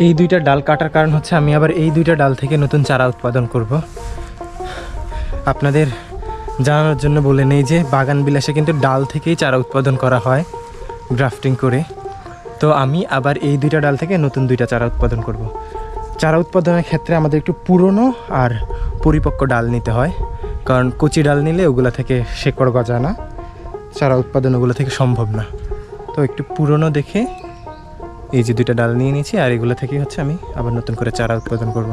এই দুইটা ডাল কাটার কারণ হচ্ছে আমি আবার এই দুইটা ডাল থেকে নতুন চারা উৎপাদন করব। আপনাদের জানানোর জন্য বলে নেই যে বাগান বিলাসে কিন্তু ডাল থেকেই চারা উৎপাদন করা হয় গ্রাফটিং করে। তো আমি আবার এই দুইটা ডাল থেকে নতুন দুইটা চারা উৎপাদন করব। চারা উৎপাদনের ক্ষেত্রে আমাদের একটু পুরনো আর পরিপক্ক ডাল নিতে হয়, কারণ কচি ডাল নিলে ওগুলো থেকে শেকড় গজায় না, চারা উৎপাদন ওগুলো থেকে সম্ভব না। তো একটু পুরনো দেখে এই যে দুইটা ডাল নিয়ে নিয়েছি, আর এগুলো থেকে হচ্ছে আমি আবার নতুন করে চারা উৎপাদন করব।